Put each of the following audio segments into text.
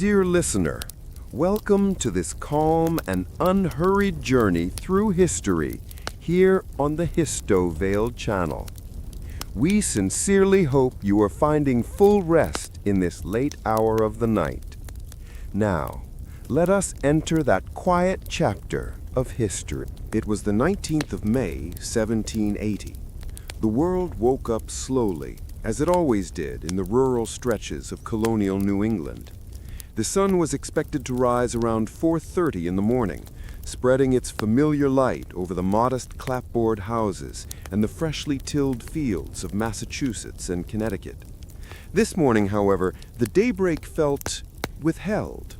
Dear listener, welcome to this calm and unhurried journey through history here on the Histovale channel. We sincerely hope you are finding full rest in this late hour of the night. Now, let us enter that quiet chapter of history. It was the 19th of May, 1780. The world woke up slowly, as it always did in the rural stretches of colonial New England. The sun was expected to rise around 4:30 in the morning, spreading its familiar light over the modest clapboard houses and the freshly tilled fields of Massachusetts and Connecticut. This morning, however, the daybreak felt withheld.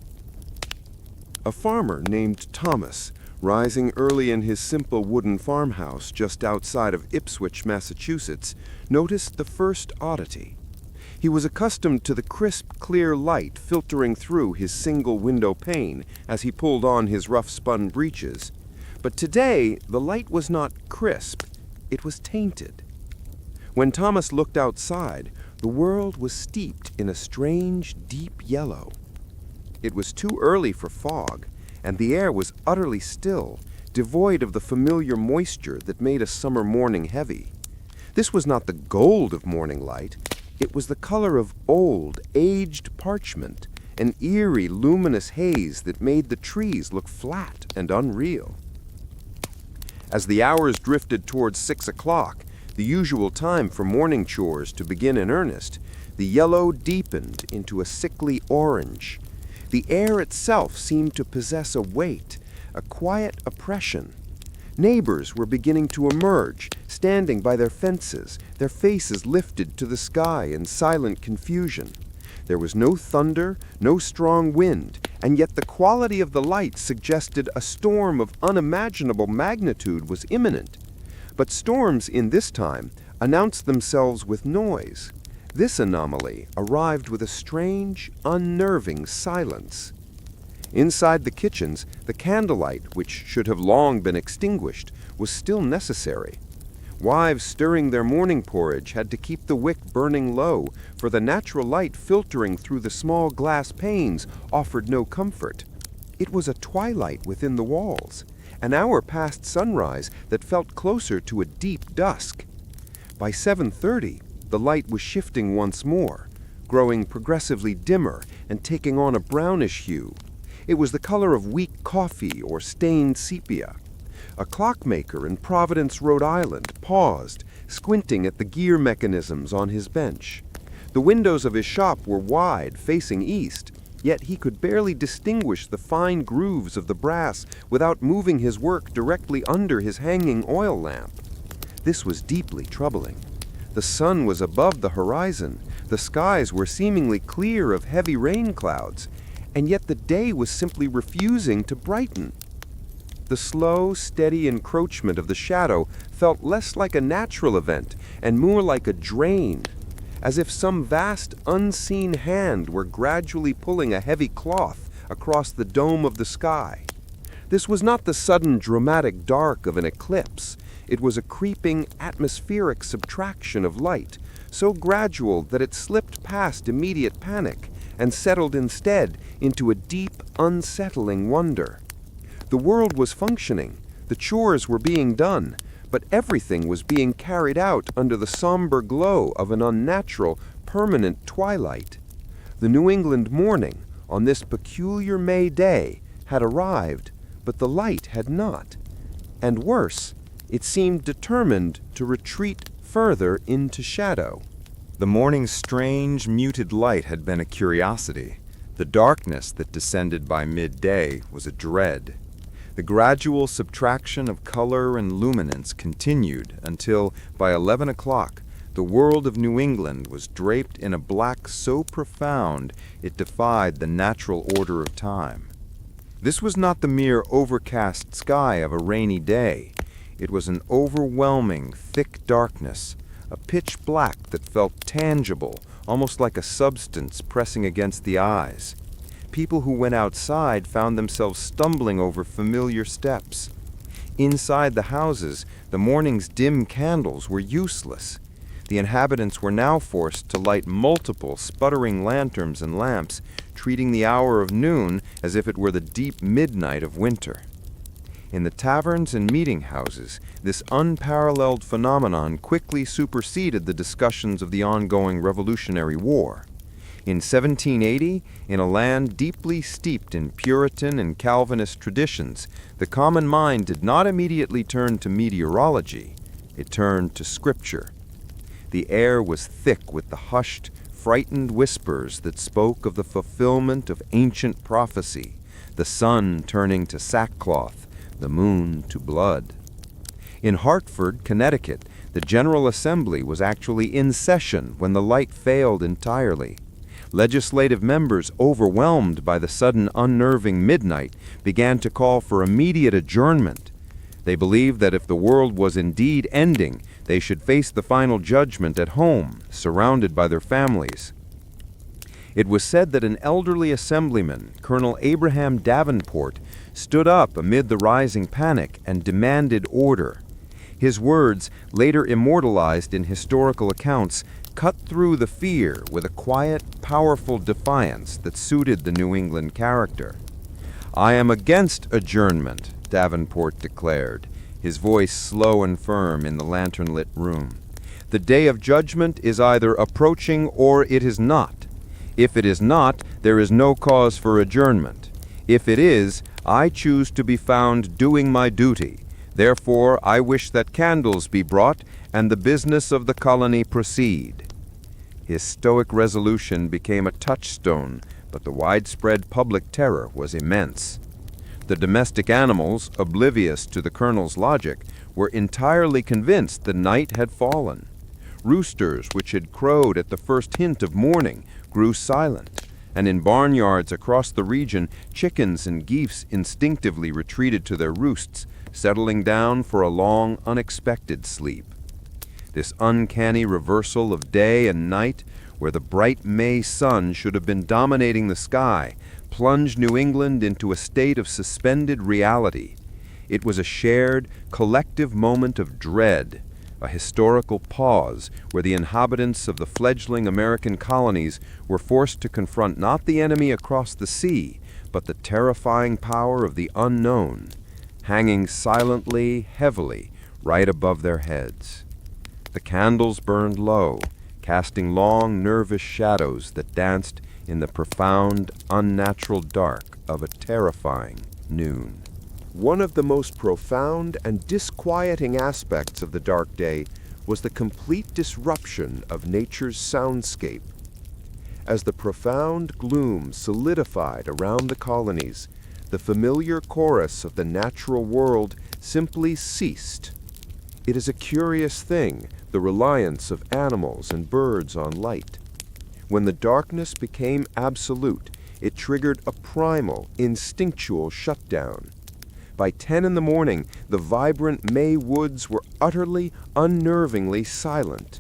A farmer named Thomas, rising early in his simple wooden farmhouse just outside of Ipswich, Massachusetts, noticed the first oddity. He was accustomed to the crisp, clear light filtering through his single window pane as he pulled on his rough-spun breeches. But today, the light was not crisp, it was tainted. When Thomas looked outside, the world was steeped in a strange, deep yellow. It was too early for fog, and the air was utterly still, devoid of the familiar moisture that made a summer morning heavy. This was not the gold of morning light. It was the color of old, aged parchment, an eerie, luminous haze that made the trees look flat and unreal. As the hours drifted towards 6 o'clock, the usual time for morning chores to begin in earnest, the yellow deepened into a sickly orange. The air itself seemed to possess a weight, a quiet oppression. Neighbors were beginning to emerge, standing by their fences, their faces lifted to the sky in silent confusion. There was no thunder, no strong wind, and yet the quality of the light suggested a storm of unimaginable magnitude was imminent. But storms in this time announced themselves with noise. This anomaly arrived with a strange, unnerving silence. Inside the kitchens, the candlelight, which should have long been extinguished, was still necessary. Wives stirring their morning porridge had to keep the wick burning low, for the natural light filtering through the small glass panes offered no comfort. It was a twilight within the walls, an hour past sunrise that felt closer to a deep dusk. By 7:30, the light was shifting once more, growing progressively dimmer and taking on a brownish hue. It was the color of weak coffee or stained sepia. A clockmaker in Providence, Rhode Island, paused, squinting at the gear mechanisms on his bench. The windows of his shop were wide, facing east, yet he could barely distinguish the fine grooves of the brass without moving his work directly under his hanging oil lamp. This was deeply troubling. The sun was above the horizon, the skies were seemingly clear of heavy rain clouds, and yet the day was simply refusing to brighten. The slow, steady encroachment of the shadow felt less like a natural event and more like a drain, as if some vast, unseen hand were gradually pulling a heavy cloth across the dome of the sky. This was not the sudden dramatic dark of an eclipse. It was a creeping, atmospheric subtraction of light, so gradual that it slipped past immediate panic and settled instead into a deep, unsettling wonder. The world was functioning, the chores were being done, but everything was being carried out under the somber glow of an unnatural, permanent twilight. The New England morning, on this peculiar May day, had arrived, but the light had not. And worse, it seemed determined to retreat further into shadow. The morning's strange, muted light had been a curiosity. The darkness that descended by midday was a dread. The gradual subtraction of color and luminance continued until, by 11 o'clock, the world of New England was draped in a black so profound it defied the natural order of time. This was not the mere overcast sky of a rainy day. It was an overwhelming, thick darkness, a pitch black that felt tangible, almost like a substance pressing against the eyes. People who went outside found themselves stumbling over familiar steps. Inside the houses, the morning's dim candles were useless. The inhabitants were now forced to light multiple sputtering lanterns and lamps, treating the hour of noon as if it were the deep midnight of winter. In the taverns and meeting houses, this unparalleled phenomenon quickly superseded the discussions of the ongoing Revolutionary War. In 1780, in a land deeply steeped in Puritan and Calvinist traditions, the common mind did not immediately turn to meteorology. It turned to Scripture. The air was thick with the hushed, frightened whispers that spoke of the fulfillment of ancient prophecy, the sun turning to sackcloth, the moon to blood. In Hartford, Connecticut, the General Assembly was actually in session when the light failed entirely. Legislative members, overwhelmed by the sudden unnerving midnight, began to call for immediate adjournment. They believed that if the world was indeed ending, they should face the final judgment at home, surrounded by their families. It was said that an elderly assemblyman, Colonel Abraham Davenport, stood up amid the rising panic and demanded order. His words, later immortalized in historical accounts, cut through the fear with a quiet, powerful defiance that suited the New England character. "I am against adjournment," Davenport declared, his voice slow and firm in the lantern-lit room. "The day of judgment is either approaching or it is not. If it is not, there is no cause for adjournment. If it is, I choose to be found doing my duty. Therefore, I wish that candles be brought and the business of the colony proceed." His stoic resolution became a touchstone, but the widespread public terror was immense. The domestic animals, oblivious to the colonel's logic, were entirely convinced the night had fallen. Roosters, which had crowed at the first hint of morning, grew silent, and in barnyards across the region, chickens and geese instinctively retreated to their roosts, settling down for a long, unexpected sleep. This uncanny reversal of day and night, where the bright May sun should have been dominating the sky, plunged New England into a state of suspended reality. It was a shared, collective moment of dread, a historical pause where the inhabitants of the fledgling American colonies were forced to confront not the enemy across the sea, but the terrifying power of the unknown, hanging silently, heavily, right above their heads. The candles burned low, casting long, nervous shadows that danced in the profound, unnatural dark of a terrifying noon. One of the most profound and disquieting aspects of the dark day was the complete disruption of nature's soundscape. As the profound gloom solidified around the colonies, the familiar chorus of the natural world simply ceased. It is a curious thing, the reliance of animals and birds on light. When the darkness became absolute, it triggered a primal, instinctual shutdown. By 10 in the morning, the vibrant May woods were utterly, unnervingly silent.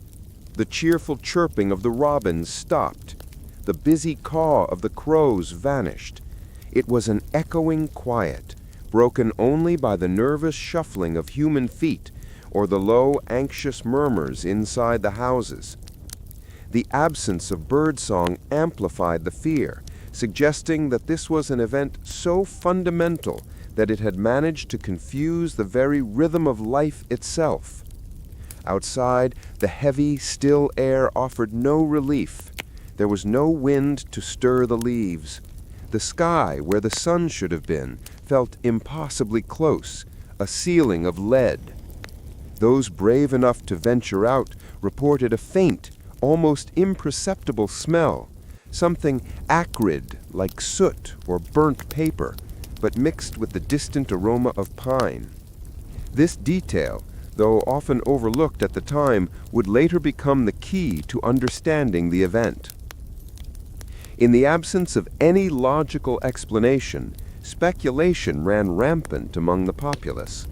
The cheerful chirping of the robins stopped. The busy caw of the crows vanished. It was an echoing quiet, broken only by the nervous shuffling of human feet or the low, anxious murmurs inside the houses. The absence of birdsong amplified the fear, suggesting that this was an event so fundamental that it had managed to confuse the very rhythm of life itself. Outside, the heavy, still air offered no relief. There was no wind to stir the leaves. The sky, where the sun should have been, felt impossibly close, a ceiling of lead. Those brave enough to venture out reported a faint, almost imperceptible smell, something acrid like soot or burnt paper, but mixed with the distant aroma of pine. This detail, though often overlooked at the time, would later become the key to understanding the event. In the absence of any logical explanation, speculation ran rampant among the populace.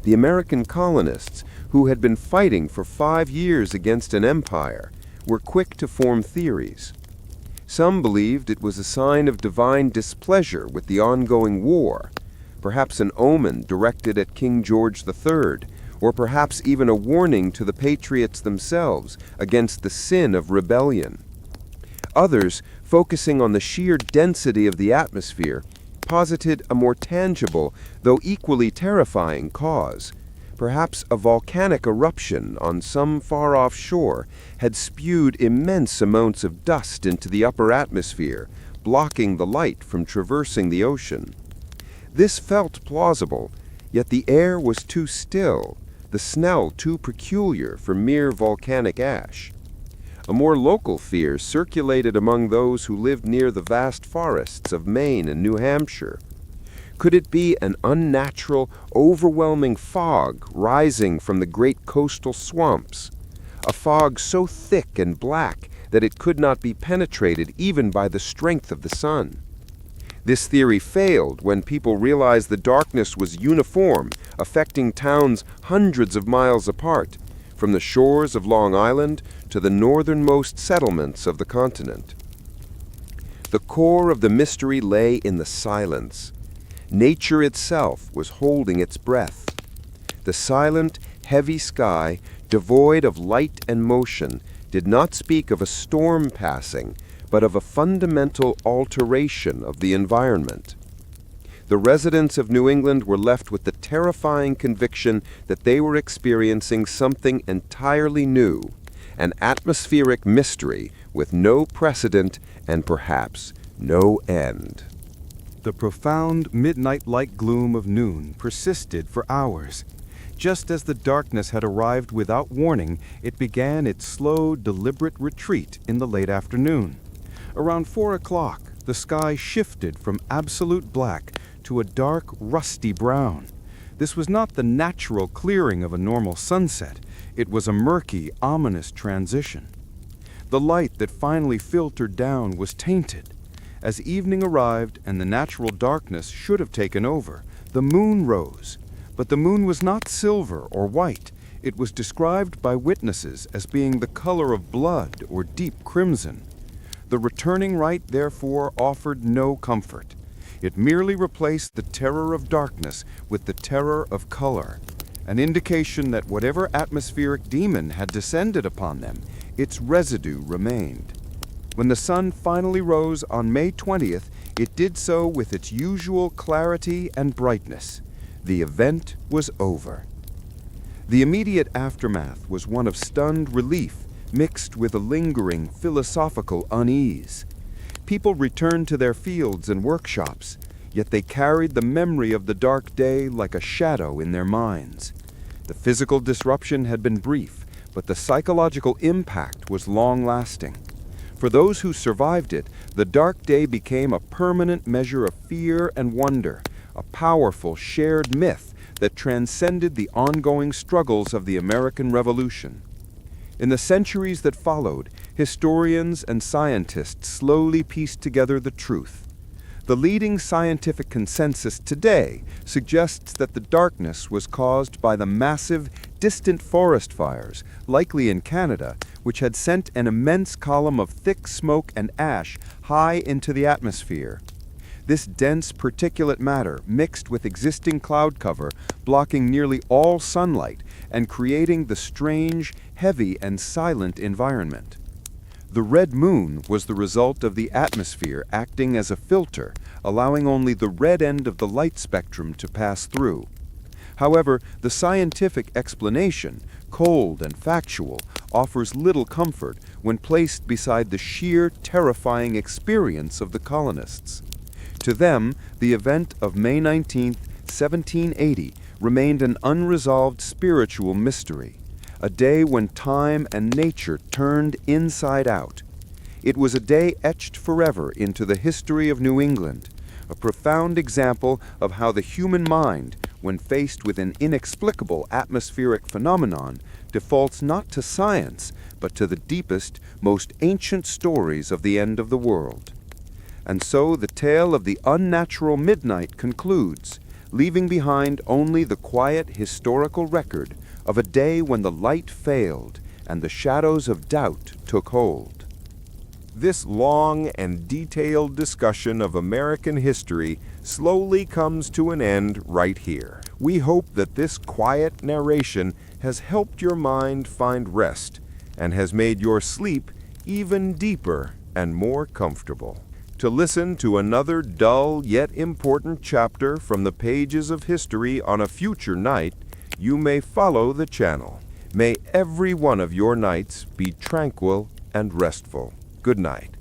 The American colonists, who had been fighting for 5 years against an empire, were quick to form theories. Some believed it was a sign of divine displeasure with the ongoing war, perhaps an omen directed at King George III, or perhaps even a warning to the patriots themselves against the sin of rebellion. Others, focusing on the sheer density of the atmosphere, posited a more tangible, though equally terrifying cause. Perhaps a volcanic eruption on some far-off shore had spewed immense amounts of dust into the upper atmosphere, blocking the light from traversing the ocean. This felt plausible, yet the air was too still, the smell too peculiar for mere volcanic ash. A more local fear circulated among those who lived near the vast forests of Maine and New Hampshire. Could it be an unnatural, overwhelming fog rising from the great coastal swamps? A fog so thick and black that it could not be penetrated even by the strength of the sun. This theory failed when people realized the darkness was uniform, affecting towns hundreds of miles apart, from the shores of Long Island to the northernmost settlements of the continent. The core of the mystery lay in the silence. Nature itself was holding its breath. The silent, heavy sky, devoid of light and motion, did not speak of a storm passing, but of a fundamental alteration of the environment. The residents of New England were left with the terrifying conviction that they were experiencing something entirely new, an atmospheric mystery with no precedent and perhaps no end. The profound midnight-like gloom of noon persisted for hours. Just as the darkness had arrived without warning, it began its slow, deliberate retreat in the late afternoon. Around 4 o'clock, the sky shifted from absolute black to a dark, rusty brown. This was not the natural clearing of a normal sunset. It was a murky, ominous transition. The light that finally filtered down was tainted. As evening arrived and the natural darkness should have taken over, the moon rose. But the moon was not silver or white. It was described by witnesses as being the color of blood or deep crimson. The returning light, therefore, offered no comfort. It merely replaced the terror of darkness with the terror of color, an indication that whatever atmospheric demon had descended upon them, its residue remained. When the sun finally rose on May 20th, it did so with its usual clarity and brightness. The event was over. The immediate aftermath was one of stunned relief mixed with a lingering philosophical unease. People returned to their fields and workshops, yet they carried the memory of the dark day like a shadow in their minds. The physical disruption had been brief, but the psychological impact was long-lasting. For those who survived it, the dark day became a permanent measure of fear and wonder, a powerful shared myth that transcended the ongoing struggles of the American Revolution. In the centuries that followed, historians and scientists slowly pieced together the truth. The leading scientific consensus today suggests that the darkness was caused by the massive, distant forest fires, likely in Canada, which had sent an immense column of thick smoke and ash high into the atmosphere. This dense particulate matter mixed with existing cloud cover, blocking nearly all sunlight and creating the strange, heavy, and silent environment. The red moon was the result of the atmosphere acting as a filter, allowing only the red end of the light spectrum to pass through. However, the scientific explanation, cold and factual, offers little comfort when placed beside the sheer, terrifying experience of the colonists. To them, the event of May 19, 1780, remained an unresolved spiritual mystery, a day when time and nature turned inside out. It was a day etched forever into the history of New England, a profound example of how the human mind, when faced with an inexplicable atmospheric phenomenon, defaults not to science, but to the deepest, most ancient stories of the end of the world. And so the tale of the unnatural midnight concludes, leaving behind only the quiet historical record of a day when the light failed and the shadows of doubt took hold. This long and detailed discussion of American history slowly comes to an end right here. We hope that this quiet narration has helped your mind find rest and has made your sleep even deeper and more comfortable. To listen to another dull yet important chapter from the pages of history on a future night, you may follow the channel. May every one of your nights be tranquil and restful. Good night.